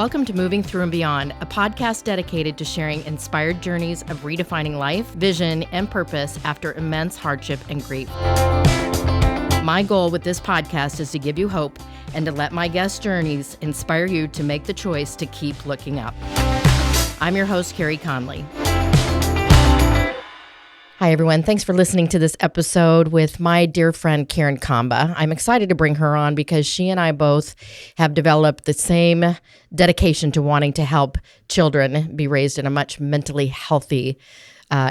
Welcome to Moving Through and Beyond, a podcast dedicated to sharing inspired journeys of redefining life, vision, and purpose after immense hardship and grief. My goal with this podcast is to give you hope and to let my guest journeys inspire you to make the choice to keep looking up. I'm your host, Carey Conley. Hi, everyone. Thanks for listening to this episode with my dear friend, Carey Comba. I'm excited to bring her on because she and I both have developed the same dedication to wanting to help children be raised in a much mentally healthy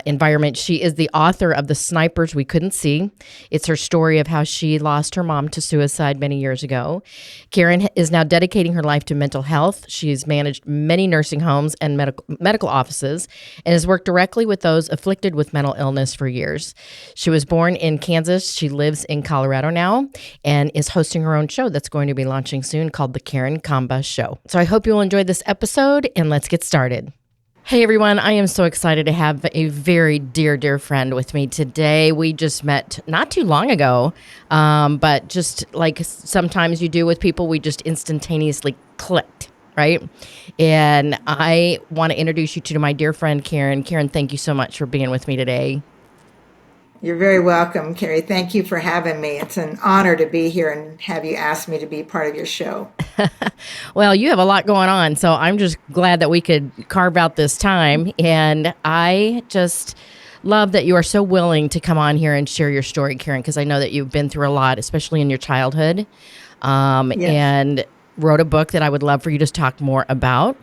environment. She is the author of The Snipers We Couldn't See. It's her story of how she lost her mom to suicide many years ago. Carey is now dedicating her life to mental health. She's managed many nursing homes and medical offices and has worked directly with those afflicted with mental illness for years. She was born in Kansas. She lives in Colorado now and is hosting her own show that's going to be launching soon called The Carey Conley Show. So I hope you'll enjoy this episode, and let's get started. Hey everyone, I am so excited to have a very dear friend with me today. We just met not too long ago, but just like sometimes you do with people, we just instantaneously clicked, right? And I want to introduce you to my dear friend, Carey. Carey, thank you so much for being with me today. You're very welcome, Carey. Thank you for having me. It's an honor to be here and have you ask me to be part of your show. Well, you have a lot going on, so I'm just glad that we could carve out this time. And I just love that you are so willing to come on here and share your story, Carey, because I know that you've been through a lot, especially in your childhood, Yes. and wrote a book that I would love for you to talk more about.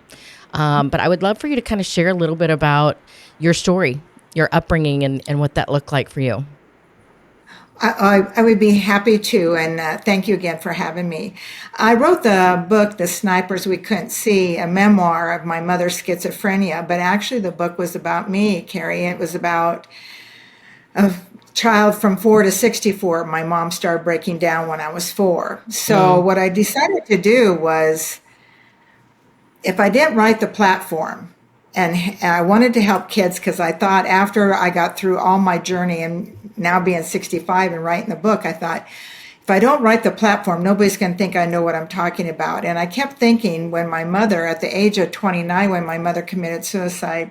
But I would love for you to kind of share a little bit about your story, your upbringing, and what that looked like for you. I would be happy to, and thank you again for having me. I wrote the book, The Snipers We Couldn't See, a memoir of my mother's schizophrenia, but actually the book was about me, Carey. It was about a child from 4 to 64. My mom started breaking down when I was 4. So what I decided to do was, if I didn't write the platform, and I wanted to help kids because I thought after I got through all my journey and now being 65 and writing the book, I thought, if I don't write the platform, nobody's going to think I know what I'm talking about. And I kept thinking when my mother, at the age of 29, when my mother committed suicide,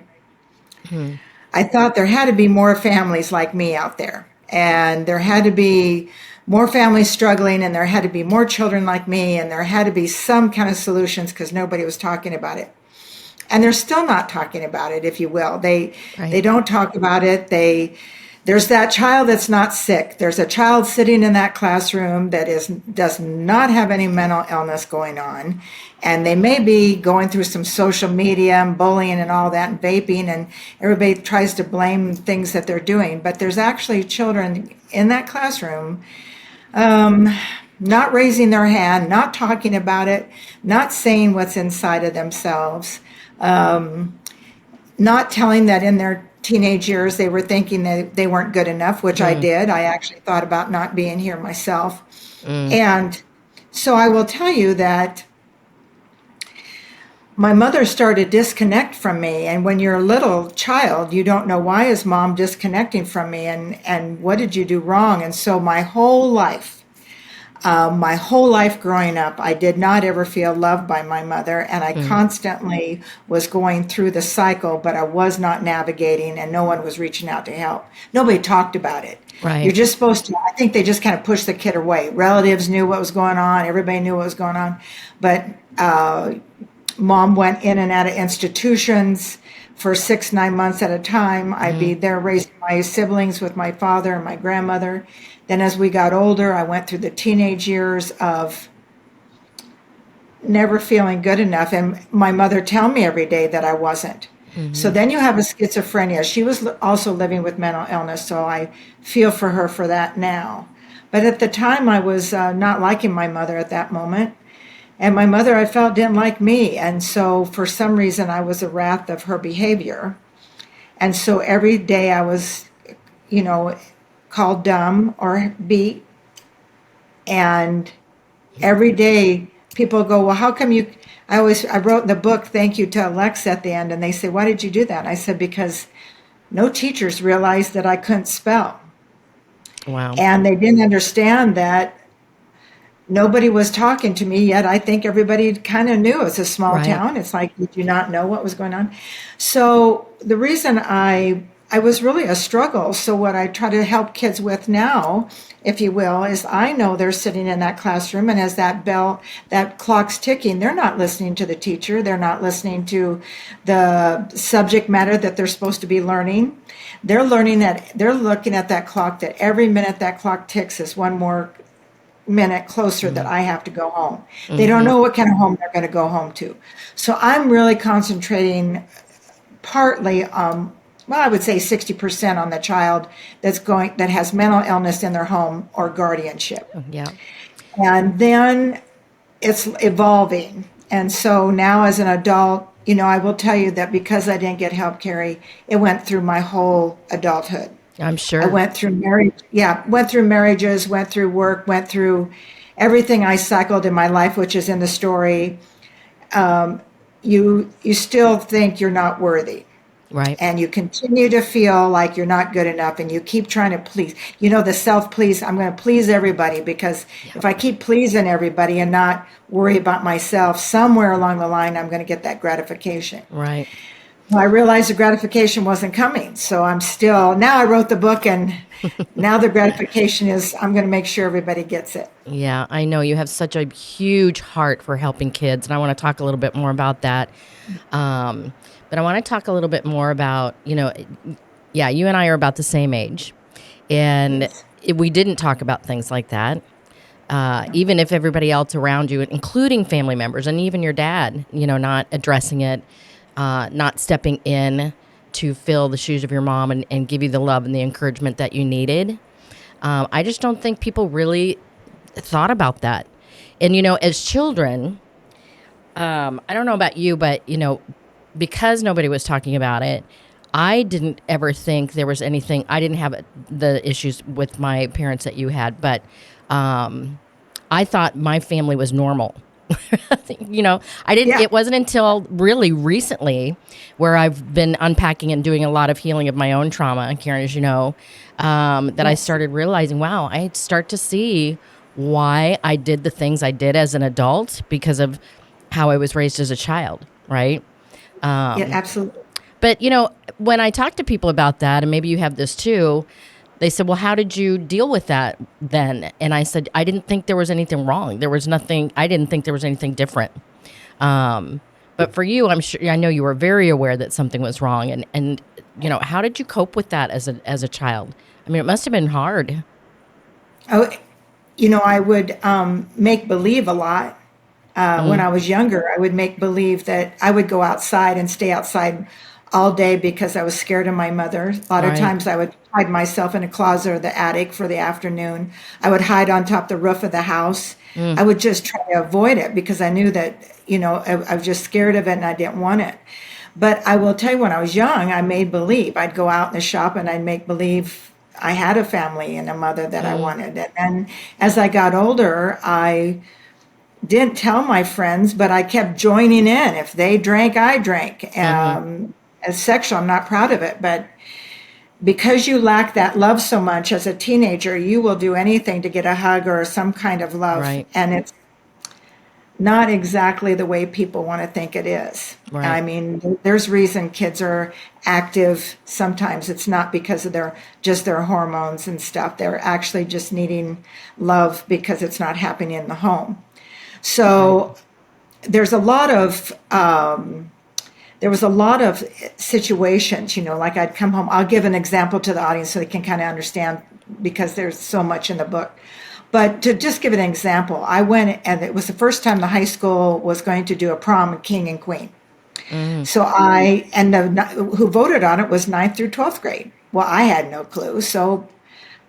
I thought there had to be more families like me out there. And there had to be more families struggling, and there had to be more children like me, and there had to be some kind of solutions because nobody was talking about it. And they're still not talking about it, if you will. They don't talk about it. There's that child that's not sick. There's a child sitting in that classroom that does not have any mental illness going on. And they may be going through some social media and bullying and all that and vaping, and everybody tries to blame things that they're doing. But there's actually children in that classroom not raising their hand, not talking about it, not saying what's inside of themselves. Not telling that in their teenage years they were thinking that they weren't good enough, which I did. I actually thought about not being here myself. And so I will tell you that my mother started to disconnect from me. And when you're a little child, you don't know, why is mom disconnecting from me? And what did you do wrong? And so my whole life growing up, I did not ever feel loved by my mother, and I constantly was going through the cycle, but I was not navigating, and no one was reaching out to help. Nobody talked about it. Right. You're just supposed to, I think they just kind of pushed the kid away. Relatives knew what was going on. Everybody knew what was going on. But mom went in and out of institutions for 6-9 months at a time. I'd be there raising my siblings with my father and my grandmother. Then as we got older, I went through the teenage years of never feeling good enough. And my mother telling me every day that I wasn't. So then you have a schizophrenia. She was also living with mental illness, so I feel for her for that now. But at the time, I was not liking my mother at that moment. And my mother, I felt, didn't like me. And so for some reason, I was a wrath of her behavior. And so every day I was, called dumb or beat. And every day people go, well, how come you, I wrote in the book, thank you to Alexa at the end. And they say, why did you do that? I said, because no teachers realized that I couldn't spell. Wow. And they didn't understand that nobody was talking to me yet. I think everybody kind of knew it's a small Right. town. It's like, did you not know what was going on? So the reason I was really a struggle. So what I try to help kids with now, if you will, is I know they're sitting in that classroom, and as that clock's ticking, they're not listening to the teacher. They're not listening to the subject matter that they're supposed to be learning. They're learning that they're looking at that clock, that every minute that clock ticks is one more minute closer that I have to go home. They don't Mm-hmm. know what kind of home they're going to go home to. So I'm really concentrating partly, well, I would say 60% on the child that has mental illness in their home or guardianship. Yeah. And then it's evolving. And so now as an adult, I will tell you that because I didn't get help, Carrie, it went through my whole adulthood. I'm I sure. went through went through marriages, went through work, went through everything I cycled in my life, which is in the story. You still think you're not worthy, Right. and you continue to feel like you're not good enough, and you keep trying to please. The self-please. I'm going to please everybody, because Yeah. if I keep pleasing everybody and not worry about myself, somewhere along the line, I'm going to get that gratification. Right. Well, I realized the gratification wasn't coming. So now I wrote the book, and now the gratification is I'm going to make sure everybody gets it. Yeah, I know you have such a huge heart for helping kids, and I want to talk a little bit more about that. Um, but I want to talk a little bit more about, yeah, you and I are about the same age, and Yes. we didn't talk about things like that. Even if everybody else around you, including family members and even your dad, not addressing it, not stepping in to fill the shoes of your mom and give you the love and the encouragement that you needed. I just don't think people really thought about that. And, as children, I don't know about you, but, because nobody was talking about it, I didn't ever think there was anything. I didn't have the issues with my parents that you had, but I thought my family was normal. I didn't, Yeah. it wasn't until really recently where I've been unpacking and doing a lot of healing of my own trauma, Karen, as you know, that I Yes. started realizing, wow, I start to see why I did the things I did as an adult because of how I was raised as a child, right? Yeah. Absolutely. But, when I talk to people about that, and maybe you have this too, they said, well, how did you deal with that then? And I said, I didn't think there was anything wrong. There was nothing, I didn't think there was anything different. But for you, I know you were very aware that something was wrong. And how did you cope with that as a child? I mean, it must have been hard. Oh, I would make believe a lot. When I was younger, I would make believe that I would go outside and stay outside all day because I was scared of my mother. A lot of Right. times I would hide myself in a closet or the attic for the afternoon. I would hide on top of the roof of the house. I would just try to avoid it because I knew that, I was just scared of it and I didn't want it. But I will tell you, when I was young, I made believe. I'd go out in the shop and I'd make believe I had a family and a mother that I wanted. And then as I got older, I didn't tell my friends, but I kept joining in. If they drank, I drank. Mm-hmm. As sexual, I'm not proud of it, but because you lack that love so much as a teenager, you will do anything to get a hug or some kind of love. Right. And it's not exactly the way people want to think it is. I Right. mean, there's reason kids are active. Sometimes it's not because of their hormones and stuff. They're actually just needing love because it's not happening in the home. Right. So there's a lot of there was a lot of situations, like I'd come home. I'll give an example to the audience so they can kind of understand, because there's so much in the book. But to just give an example, I went, and it was the first time the high school was going to do a prom king and queen. So who voted on it was ninth through 12th grade. Well, I had no clue. So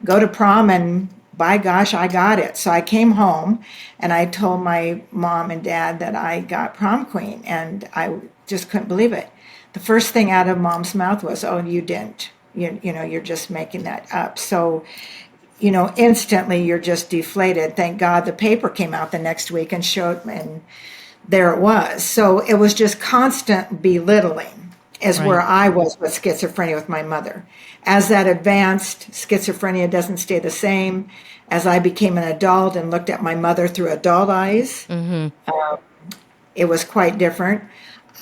go to prom, and by gosh, I got it. So I came home and I told my mom and dad that I got prom queen, and I just couldn't believe it. The first thing out of mom's mouth was, "Oh, you didn't. You're just making that up." So, instantly you're just deflated. Thank God the paper came out the next week and showed, and there it was. So it was just constant belittling. is where Right. I was with schizophrenia with my mother. As that advanced, schizophrenia doesn't stay the same. As I became an adult and looked at my mother through adult eyes, Mm-hmm. it was quite different.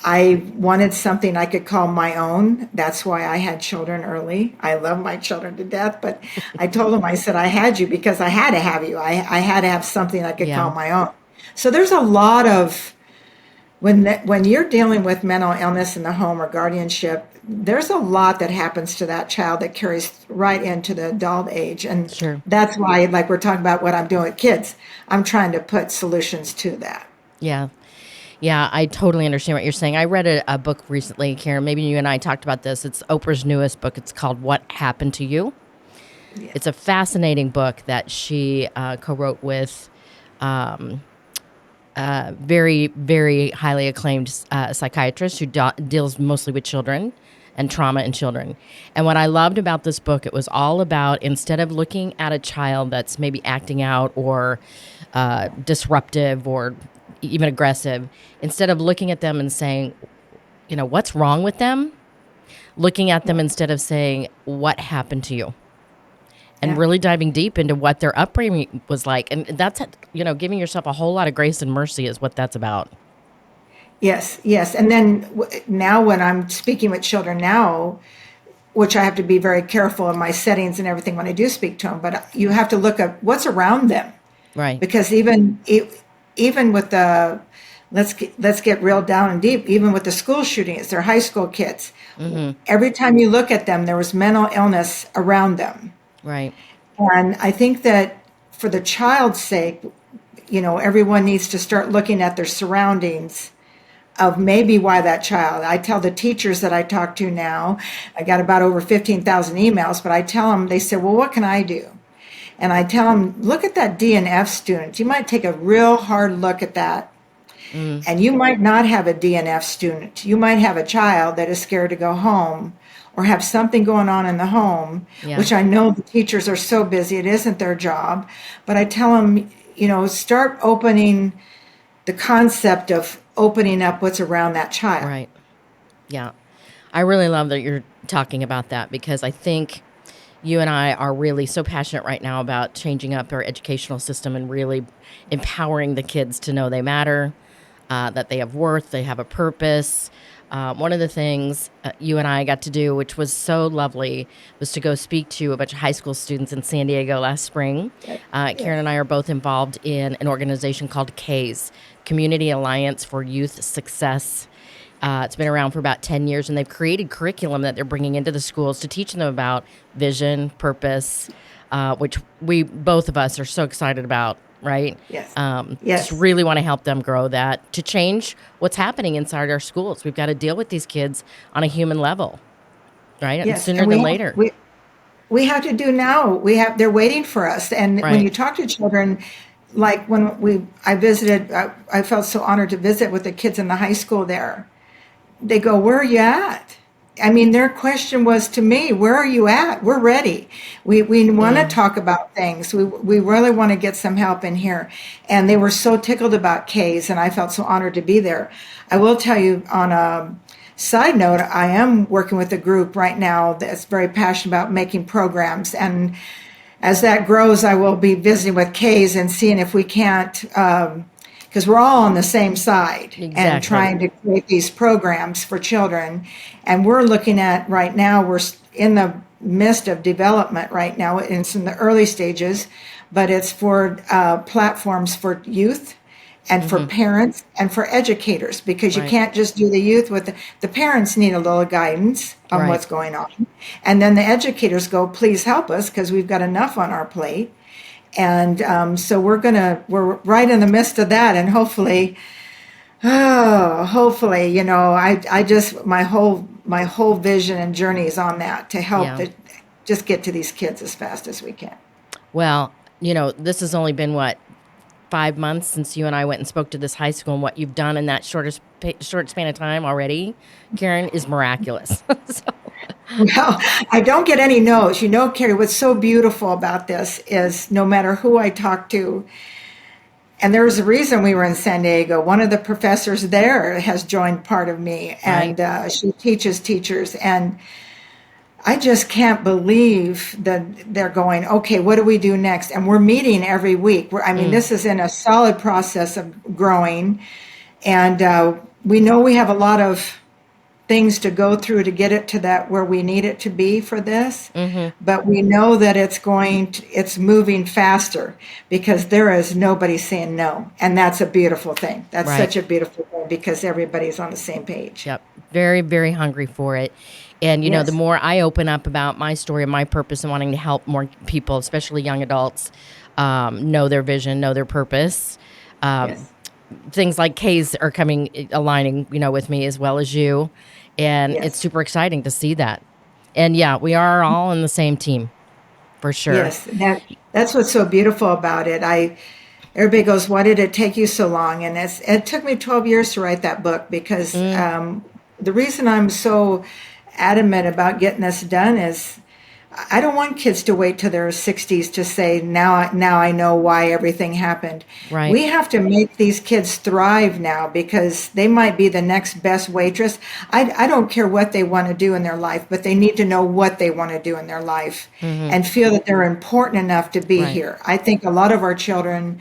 I wanted something I could call my own. That's why I had children early. I love my children to death, but I told them, I said, I had you because I had to have you. I had to have something I could call Yeah. my own. So there's a lot of, when you're dealing with mental illness in the home or guardianship, there's a lot that happens to that child that carries right into the adult age. And Sure. that's why, like we're talking about what I'm doing with kids, I'm trying to put solutions to that. Yeah. Yeah, I totally understand what you're saying. I read a book recently, Karen. Maybe you and I talked about this. It's Oprah's newest book. It's called What Happened to You. Yeah. It's a fascinating book that she co-wrote with very, very highly acclaimed psychiatrist who deals mostly with children and trauma in children. And what I loved about this book, it was all about, instead of looking at a child that's maybe acting out or disruptive or even aggressive, instead of looking at them and saying, what's wrong with them, looking at them instead of saying, what happened to you? And Yeah. really diving deep into what their upbringing was like. And that's, giving yourself a whole lot of grace and mercy is what that's about. Yes, yes. And then now when I'm speaking with children now, which I have to be very careful in my settings and everything when I do speak to them, but you have to look at what's around them. Right. Because even with the, let's get real down and deep, even with the school shootings, they're high school kids. Mm-hmm. Every time you look at them, there was mental illness around them. Right. And I think that for the child's sake, everyone needs to start looking at their surroundings of maybe why that child. I tell the teachers that I talk to now, I got about over 15,000 emails, but I tell them, they say, well, what can I do? And I tell them, look at that D and F student. You might take a real hard look at that. And you might not have a D and F student. You might have a child that is scared to go home or have something going on in the home, Yeah. which I know the teachers are so busy, it isn't their job. But I tell them, start opening the concept of opening up what's around that child. Right. Yeah. I really love that you're talking about that, because I think you and I are really so passionate right now about changing up our educational system and really empowering the kids to know they matter, that they have worth, they have a purpose. One of the things you and I got to do, which was so lovely, was to go speak to a bunch of high school students in San Diego last spring. Karen and I are both involved in an organization called CAYS, Community Alliance for Youth Success. It's been around for about 10 years, and they've created curriculum that they're bringing into the schools to teach them about vision, purpose, which we, both of us, are so excited about, right? Yes. Just really want to help them grow that, to change what's happening inside our schools. We've got to deal with these kids on a human level, right? And Yes. sooner And than later. we have to do now. They're waiting for us. And when you Right. talk to children, like when I visited, I felt so honored to visit with the kids in the high school there. They go, where are you at? I mean, their question was to me, where are you at? We're ready. We want to talk about things. We really want to get some help in here. And they were so tickled about K's, and I felt so honored to be there. I will tell you, on a side note, I am working with a group right now that's very passionate about making programs. And as that grows, I will be visiting with K's and seeing if we can't, because we're all on the same side and Exactly. trying to create these programs for children. And we're looking at right now, we're in the midst of development right now. It's in the early stages, but it's for platforms for youth and for parents and for educators, because you Right. can't just do the youth with the parents need a little guidance on Right. what's going on. And then the educators go, please help us because we've got enough on our plate. And so we're right in the midst of that, and hopefully, I just my whole vision and journey is on that, to help Yeah. just get to these kids as fast as we can. Well, this has only been, 5 months since you and I went and spoke to this high school, and what you've done in that short span of time already, Karen, is miraculous. So, Well, I don't get any no's. Carrie, what's so beautiful about this is no matter who I talk to, And there's a reason we were in San Diego. One of the professors there has joined part of me, Right. and she teaches teachers. And I just can't believe that they're going, okay, what do we do next? And we're meeting every week. I mean, Mm. this is in a solid process of growing. And we know we have a lot of things to go through to get it to that where we need it to be for this. Mm-hmm. But we know that it's moving faster because there is nobody saying no. And that's a beautiful thing. That's Right. such a beautiful thing because everybody's on the same page. Yep. Very, very hungry for it. And, the Yes. more I open up about my story and my purpose and wanting to help more people, especially young adults, know their vision, know their purpose. Um, Yes. Things like K's are aligning, with me as well as you. And it's Yes. super exciting to see that. And yeah, we are all in the same team for sure. Yes. That's what's so beautiful about it. Everybody goes, why did it take you so long? And it took me 12 years to write that book because Mm, the reason I'm so adamant about getting this done is I don't want kids to wait till their 60s to say, now I know why everything happened. right. We have to make these kids thrive now because they might be the next best waitress. I don't care what they want to do in their life, but they need to know what they want to do in their life Mm-hmm. and feel that they're important enough to be Right. here. I think a lot of our children,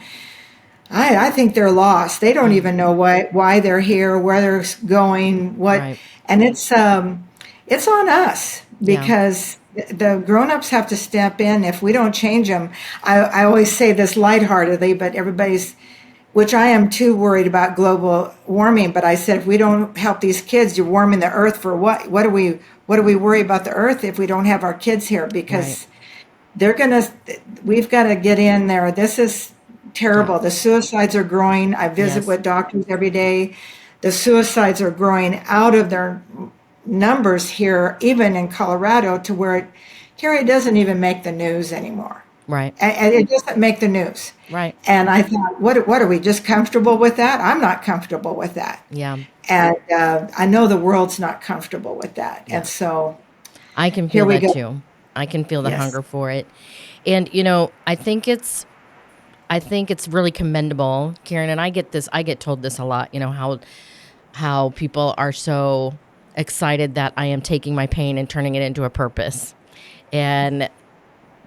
I think they're lost. They don't Mm, even know why they're here, where they're going, what, right. and it's on us Yeah. because the grown-ups have to step in if we don't change them. I always say this lightheartedly, but which I am too worried about global warming. But I said, if we don't help these kids, you're warming the earth for what? What do we worry about the earth if we don't have our kids here? Right. Because they're gonna, we've got to get in there. This is Yeah. terrible. The suicides are growing. I visit Yes. with doctors every day. The suicides are growing out of their numbers here, even in Colorado, to where Carey doesn't even make the news anymore. Right. And it doesn't make the news. Right. And I thought, what are we just comfortable with that? I'm not comfortable with that. Yeah. And I know the world's not comfortable with that. Yeah. And so I can here feel we that go. too. I can feel the Yes. hunger for it. And I think it's really commendable, Karen, and I get told this a lot, how people are so excited that I am taking my pain and turning it into a purpose. And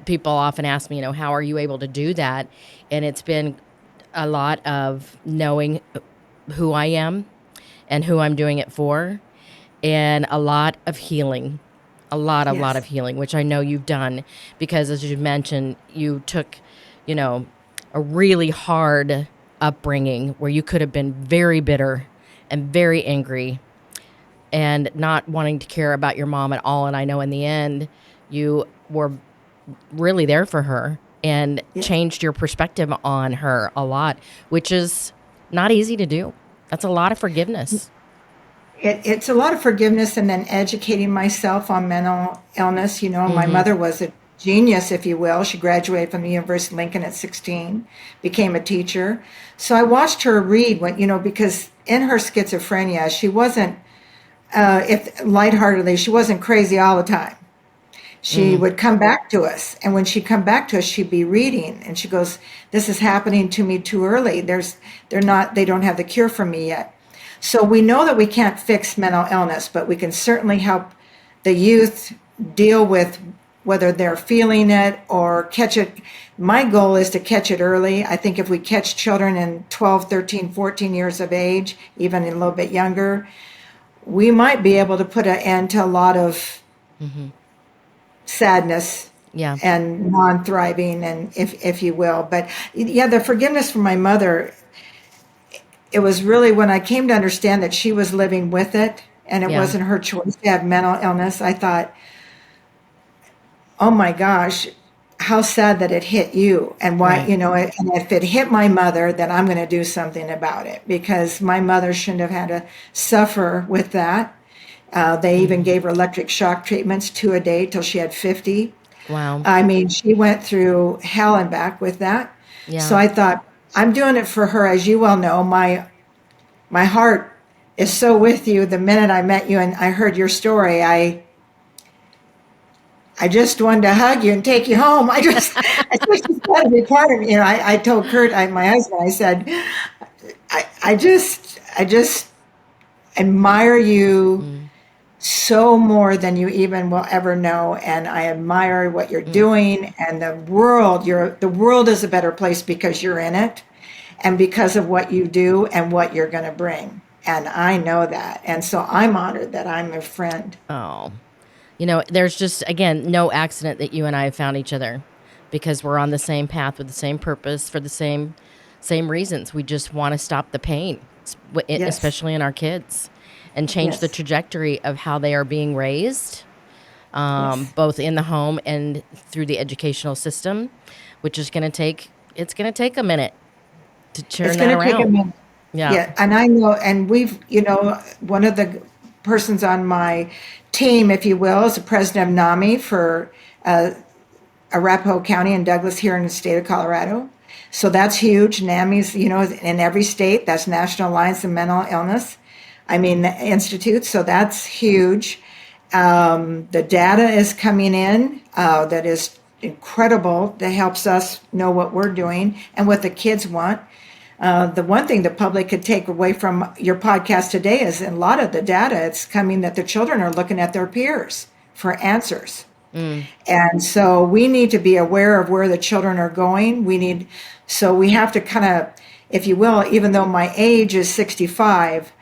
people often ask me, how are you able to do that? And it's been a lot of knowing who I am and who I'm doing it for, and a lot of healing. A lot Yes. of healing, which I know you've done because, as you mentioned, you took, you know, a really hard upbringing where you could have been very bitter and very angry and not wanting to care about your mom at all. And I know in the end, you were really there for her and Yes. changed your perspective on her a lot, which is not easy to do. That's a lot of forgiveness. It's a lot of forgiveness and then educating myself on mental illness. My Mm-hmm. mother was a genius, if you will. She graduated from the University of Lincoln at 16, became a teacher. So I watched her read because in her schizophrenia, she wasn't, if lightheartedly, she wasn't crazy all the time. She Mm, would come back to us. And when she'd come back to us, she'd be reading and she goes, this is happening to me too early. They don't have the cure for me yet. So we know that we can't fix mental illness, but we can certainly help the youth deal with whether they're feeling it or catch it. My goal is to catch it early. I think if we catch children in 12, 13, 14 years of age, even a little bit younger, we might be able to put an end to a lot of mm-hmm. sadness Yeah. and non-thriving, and if you will. But yeah, the forgiveness from my mother, it was really when I came to understand that she was living with it and it Yeah. wasn't her choice to have mental illness. I thought, oh my gosh, how sad that it hit you, and why, Right. and if it hit my mother, then I'm going to do something about it because my mother shouldn't have had to suffer with that. They even Mm-hmm. gave her electric shock treatments 2 a day till she had 50. Wow. I mean, she went through hell and back with that. So Yeah. I thought, I'm doing it for her. As you well know, my heart is so with you. The minute I met you and I heard your story, I just wanted to hug you and take you home. I just wanted to be part of it. I told Curt, my husband, I said, I just admire you Mm, so more than you even will ever know, and I admire what you're mm. doing, and the world is a better place because you're in it, and because of what you do and what you're going to bring. And I know that, and so I'm honored that I'm a friend. Oh, there's just, again, no accident that you and I have found each other because we're on the same path with the same purpose for the same reasons. We just want to stop the pain, Yes, especially in our kids, and change the yes, trajectory of how they are being raised, yes. both in the home and through the educational system, which is it's going to take a minute to It's turn that going to take a around. minute. Yeah. Yeah, and I know, and one of the persons on my team, if you will, is the president of NAMI for Arapahoe County and Douglas here in the state of Colorado. So that's huge. NAMI's, in every state. That's National Alliance of Mental Illness. I mean, the institute. So that's huge. The data is coming in that is incredible. That helps us know what we're doing and what the kids want. The one thing the public could take away from your podcast today is in a lot of the data, it's coming that the children are looking at their peers for answers. Mm, And so we need to be aware of where the children are going. So we have to kind of, if you will, even though my age is 65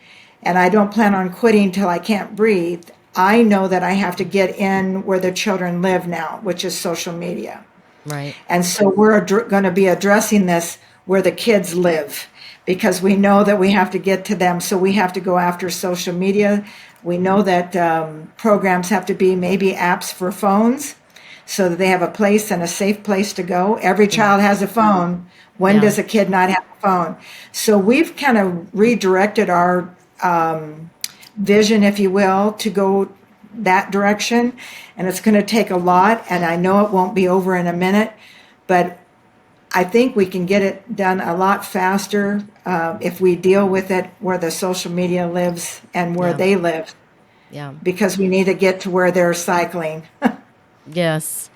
and I don't plan on quitting till I can't breathe, I know that I have to get in where the children live now, which is social media. right. And so we're going to be addressing this where the kids live because we know that we have to get to them. So we have to go after social media. We know that programs have to be maybe apps for phones so that they have a place and a safe place to go. Every Mm, child has a phone. When yeah. does a kid not have a phone? So we've kind of redirected our vision, if you will, to go that direction. And it's going to take a lot. And I know it won't be over in a minute, but I think we can get it done a lot faster if we deal with it where the social media lives and where Yeah. they live, Yeah. because we need to get to where they're cycling. Yes.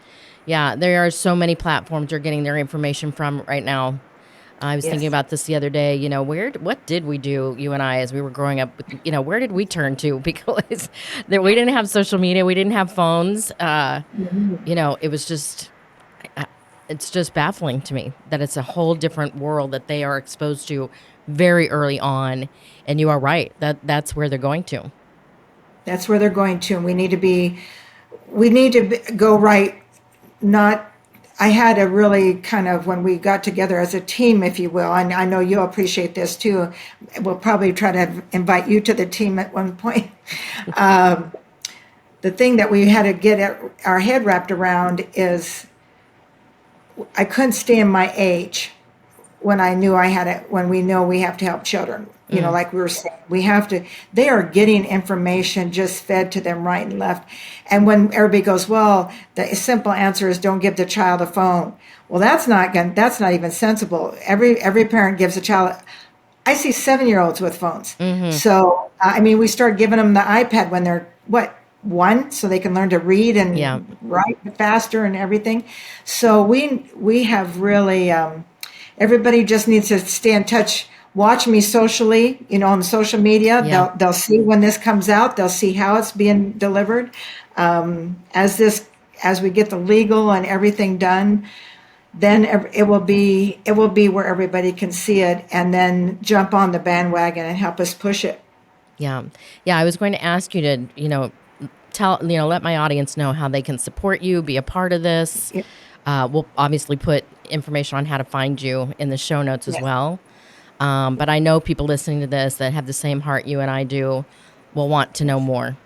Yeah. There are so many platforms they're getting their information from right now. I was thinking Yes. about this the other day. What did we do, you and I, as we were growing up? Where did we turn to? Because we didn't have social media, we didn't have phones. It was just, it's just baffling to me that it's a whole different world that they are exposed to very early on. And you are right, that's where they're going to. That's where they're going to. And we need to go right. Not, I had a really kind of, when we got together as a team, if you will, and I know you'll appreciate this too. We'll probably try to invite you to the team at one point. The thing that we had to get our head wrapped around is I couldn't stand my age when I knew I had it, when we know we have to help children. Mm, Like we were saying, they are getting information just fed to them right and left. And when everybody goes, well, the simple answer is don't give the child a phone. Well, that's not even sensible. Every parent gives a child, I see 7-year-olds with phones. mm-hmm. So, I mean, we start giving them the iPad when they're, one, so they can learn to read Yeah. and write faster and everything. So we have really, everybody just needs to stay in touch. Watch me socially, on social media. Yeah. They'll see when this comes out. They'll see how it's being delivered. As we get the legal and everything done, then it will be where everybody can see it, and then jump on the bandwagon and help us push it. Yeah. Yeah. I was going to ask you to, let my audience know how they can support you, be a part of this. Yeah. We'll obviously put information on how to find you in the show notes as Yes. well. But I know people listening to this that have the same heart you and I do will want to know more.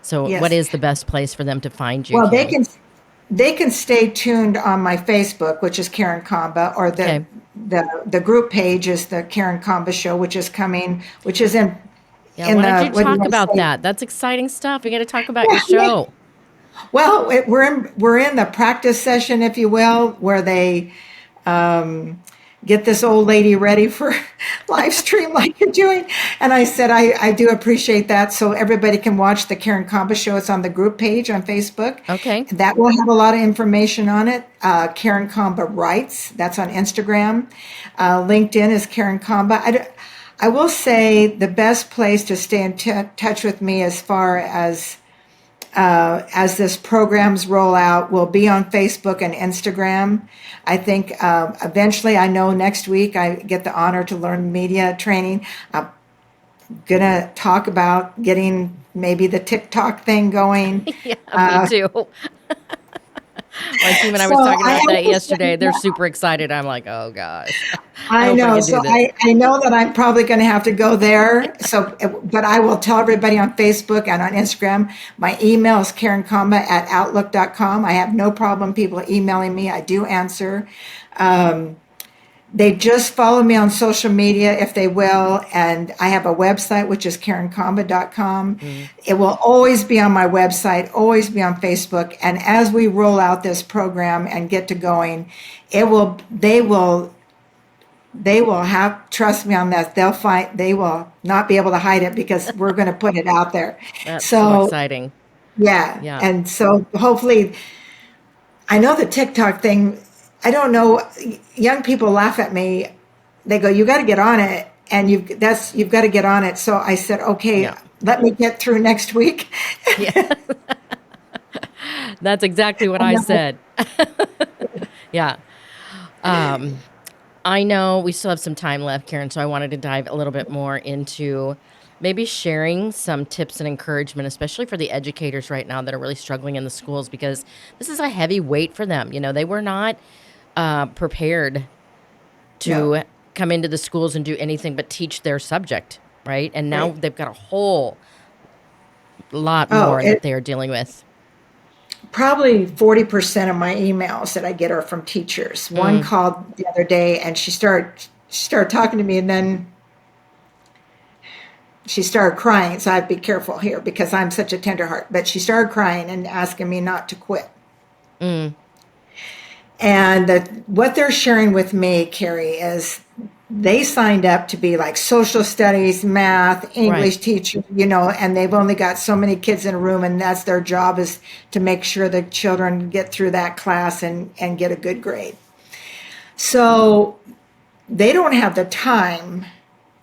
So, what Yes. is the best place for them to find you, Well, they Karen? can they can stay tuned on my Facebook, which is Karen Comba, or the Okay. the group page is the Karen Comba Show, which is coming, which is in Yeah. Why don't you what do you talk want to about say? that? That's exciting stuff. We got to talk about your Yeah, yeah. show. Well, we're in the practice session, if you will, where they get this old lady ready for live stream like you're doing. And I said, I do appreciate that. So everybody can watch the Karen Comba show. It's on the group page on Facebook. Okay. That will have a lot of information on it. Karen Comba Writes, that's on Instagram. LinkedIn is Karen Comba. I will say the best place to stay in touch with me as this programs roll out will be on Facebook and Instagram. I think eventually, I know next week I get the honor to learn media training. I'm going to talk about getting maybe the TikTok thing going. Yeah, me too. My team and I was talking about that yesterday. They're super excited. I'm like, oh gosh. I hope know. I can So do this. I know that I'm probably going to have to go there. So, but I will tell everybody on Facebook and on Instagram. My email is karencomba@outlook.com. I have no problem people emailing me. I do answer. They just follow me on social media if they will. And I have a website, which is karencomba.com. It will always be on my website, always be on Facebook. And as we roll out this program and get to going, they will have, trust me on that, they will not be able to hide it because we're going to put it out there. That's so So, exciting. yeah. Yeah. And so hopefully, I know the TikTok thing, I don't know, young people laugh at me. They go, you got to get on it. And you've got to get on it. So I said, okay, Yeah. let me get through next week. Yeah. That's exactly what I said. Yeah. I know we still have some time left, Karen, so I wanted to dive a little bit more into maybe sharing some tips and encouragement, especially for the educators right now that are really struggling in the schools, because this is a heavy weight for them. You know, they were not prepared to No. come into the schools and do anything but teach their subject, right? And now Right. they've got a whole lot Oh, more that they are dealing with. probably 40% of my emails that I get are from teachers. One called the other day and she started talking to me, and then she started crying. So I have to be careful here because I'm such a tender heart. But she started crying and asking me not to quit. And what they're sharing with me, Carey, is they signed up to be like social studies, math, English Right. teacher, and they've only got so many kids in a room, and that's their job, is to make sure the children get through that class and get a good grade. So they don't have the time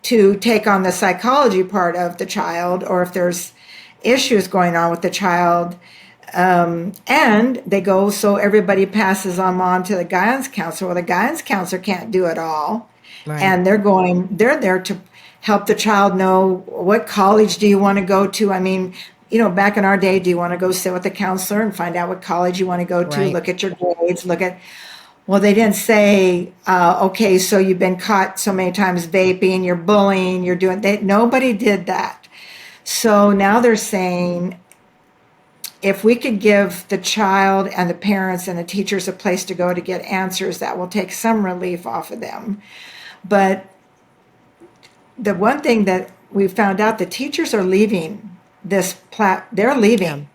to take on the psychology part of the child, or if there's issues going on with the child. And they go, so everybody passes them on to the guidance counselor. Well, the guidance counselor can't do it all. Right. And they're there to help the child know, what college do you want to go to? I mean, back in our day, do you want to go sit with the counselor and find out what college you want to go to? Right. Look at your grades, well, they didn't say, okay, so you've been caught so many times vaping, you're bullying, nobody did that. So now they're saying, if we could give the child and the parents and the teachers a place to go to get answers, that will take some relief off of them. But the one thing that we found out, the teachers are leaving they're leaving.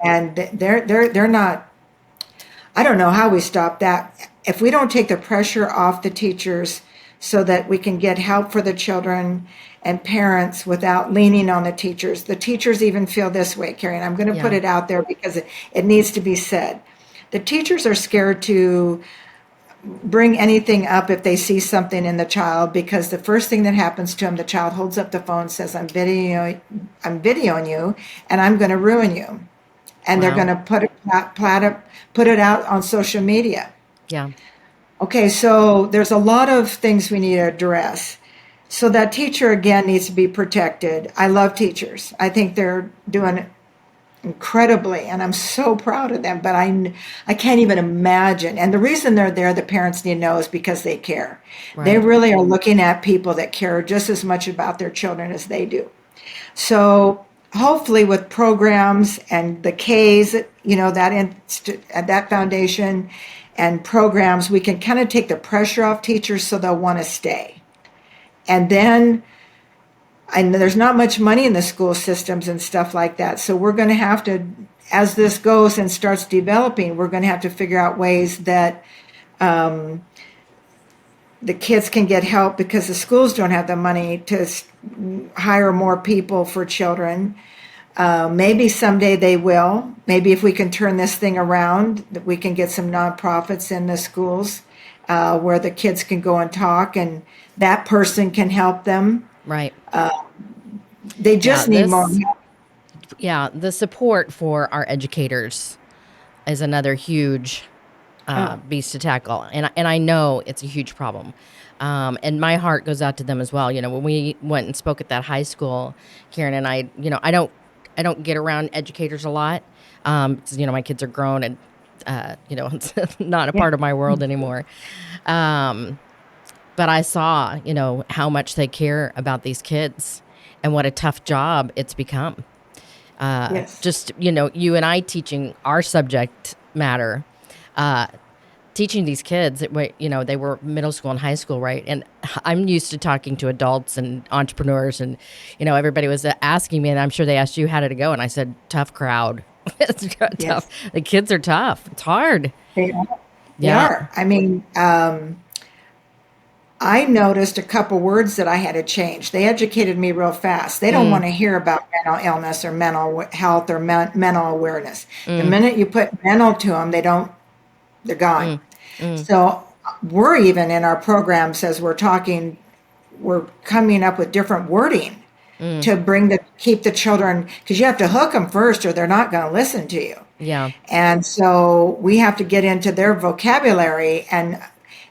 And they're not, I don't know how we stop that. If we don't take the pressure off the teachers so that we can get help for the children and parents without leaning on the teachers even feel this way, Carey, and I'm going to put it out there because it needs to be said. The teachers are scared to bring anything up if they see something in the child, because the first thing that happens to them, the child holds up the phone and says, I'm videoing you and I'm going to ruin you. And they're going to put it out on social media. Yeah. Okay, so there's a lot of things we need to address. So that teacher, again, needs to be protected. I love teachers. I think they're doing incredibly, and I'm so proud of them, but I can't even imagine. And the reason they're there, the parents need to know, is because they care. Right. They really are looking at people that care just as much about their children as they do. So hopefully with programs and the K's, that foundation and programs, we can kind of take the pressure off teachers so they'll want to stay. And then, I know there's not much money in the school systems and stuff like that. So we're going to have to, as this goes and starts developing, we're going to have to figure out ways that the kids can get help because the schools don't have the money to hire more people for children. Maybe someday they will. Maybe if we can turn this thing around, that we can get some nonprofits in the schools where the kids can go and talk, and that person can help them. Right. They just need more help. Yeah, the support for our educators is another huge beast to tackle, and I know it's a huge problem. And my heart goes out to them as well. When we went and spoke at that high school, Karen and I, I don't get around educators a lot. 'Cause, my kids are grown and, it's not a part of my world anymore. But I saw, how much they care about these kids and what a tough job it's become. Yes. Just, you and I teaching our subject matter, teaching these kids, they were middle school and high school, right? And I'm used to talking to adults and entrepreneurs, and, everybody was asking me, and I'm sure they asked you, how did it go? And I said, tough crowd. It's tough. Yes. The kids are tough. It's hard. They are. I mean, I noticed a couple words that I had to change. They educated me real fast. They don't want to hear about mental illness or mental health or mental awareness. The minute you put mental to them, they're gone. So we're even in our programs as we're talking, we're coming up with different wording to keep the children, because you have to hook them first or they're not going to listen to you. Yeah. And so we have to get into their vocabulary, and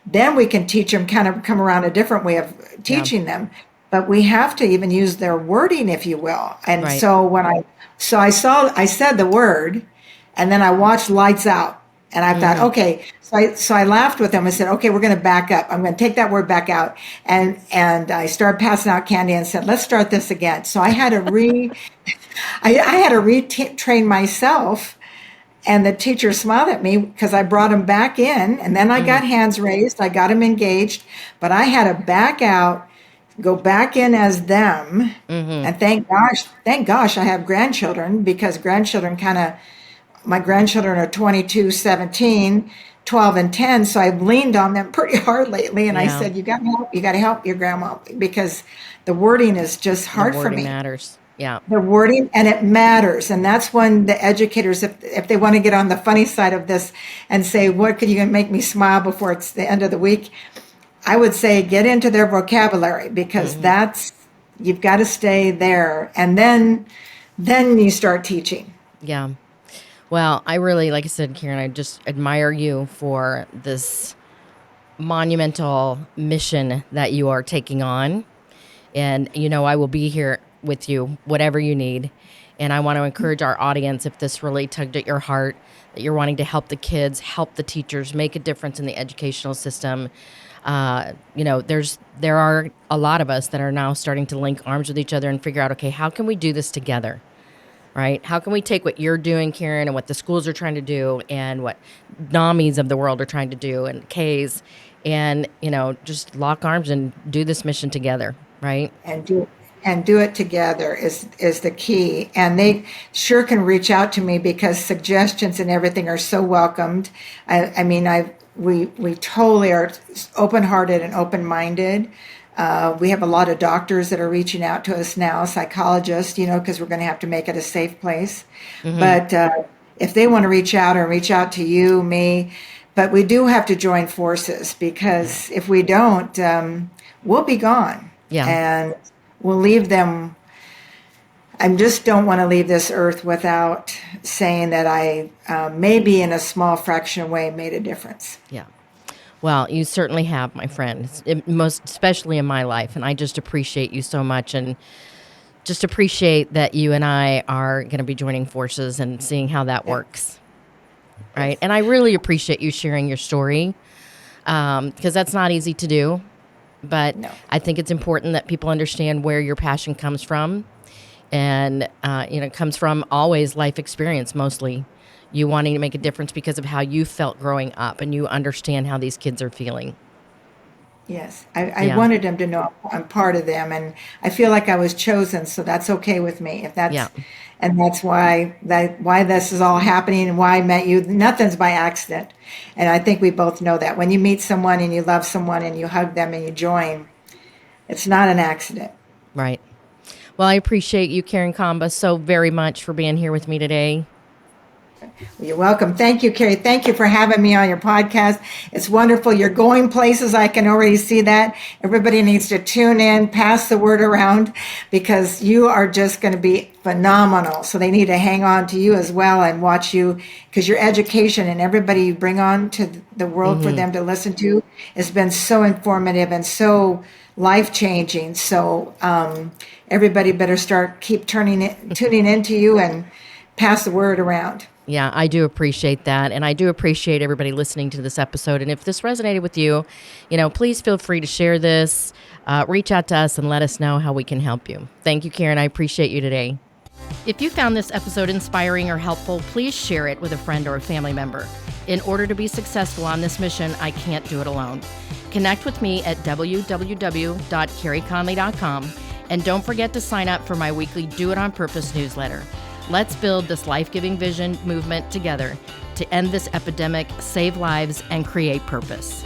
then we can teach them, kind of come around a different way of teaching them. But we have to even use their wording, if you will. And so I said the word, and then I watched Lights Out. And I thought, okay, so I laughed with them. I said, okay, we're going to back up. I'm going to take that word back out. And I started passing out candy and said, let's start this again. So I had to I had to retrain myself. And the teacher smiled at me because I brought him back in, and then I got hands raised. I got him engaged, but I had to back out, go back in as them. And thank gosh I have grandchildren, because my grandchildren are 22, 17, 12, and 10. So I've leaned on them pretty hard lately. And I said, you got to help your grandma, because the wording is just hard for me. The wording matters. Yeah. The wording, and it matters. And that's when the educators, if they want to get on the funny side of this and say, what could you make me smile before it's the end of the week? I would say get into their vocabulary, because you've got to stay there. And then you start teaching. Yeah. Well, I really, like I said, Karen, I just admire you for this monumental mission that you are taking on. And, I will be here with you, whatever you need. And I want to encourage our audience, if this really tugged at your heart, that you're wanting to help the kids, help the teachers, make a difference in the educational system. There are a lot of us that are now starting to link arms with each other and figure out, okay, how can we do this together? Right? How can we take what you're doing, Karen, and what the schools are trying to do, and what NAMIs of the world are trying to do, and Ks, and, just lock arms and do this mission together, right? And do it together is the key. And they sure can reach out to me, because suggestions and everything are so welcomed. We totally are open-hearted and open-minded. We have a lot of doctors that are reaching out to us now, psychologists, because we're going to have to make it a safe place. But if they want to reach out to you, me, but we do have to join forces, because if we don't, we'll be gone. Yeah. And we'll leave them. I just don't want to leave this earth without saying that I maybe in a small fraction way made a difference. Yeah. Well, you certainly have, my friend, most especially in my life. And I just appreciate you so much, and just appreciate that you and I are going to be joining forces and seeing how that works. Right. And I really appreciate you sharing your story, because that's not easy to do. But I think it's important that people understand where your passion comes from. And, it comes from always life experience, mostly. You wanting to make a difference because of how you felt growing up, and you understand how these kids are feeling. Yes. I wanted them to know I'm part of them, and I feel like I was chosen, so that's okay with me. And that's why this is all happening and why I met you. Nothing's by accident. And I think we both know that. When you meet someone and you love someone and you hug them and you join, it's not an accident. Right. Well, I appreciate you, Carey Conley, so very much for being here with me today. You're welcome. Thank you, Carey. Thank you for having me on your podcast. It's wonderful. You're going places. I can already see that. Everybody needs to tune in, pass the word around, because you are just going to be phenomenal. So they need to hang on to you as well and watch you, because your education and everybody you bring on to the world for them to listen to has been so informative and so life-changing. So everybody better keep tuning into you and pass the word around. Yeah, I do appreciate that. And I do appreciate everybody listening to this episode. And if this resonated with you, please feel free to share this, reach out to us and let us know how we can help you. Thank you, Karen. I appreciate you today. If you found this episode inspiring or helpful, please share it with a friend or a family member. In order to be successful on this mission, I can't do it alone. Connect with me at www.careyconley.com. And don't forget to sign up for my weekly Do It On Purpose newsletter. Let's build this life-giving vision movement together to end this epidemic, save lives, and create purpose.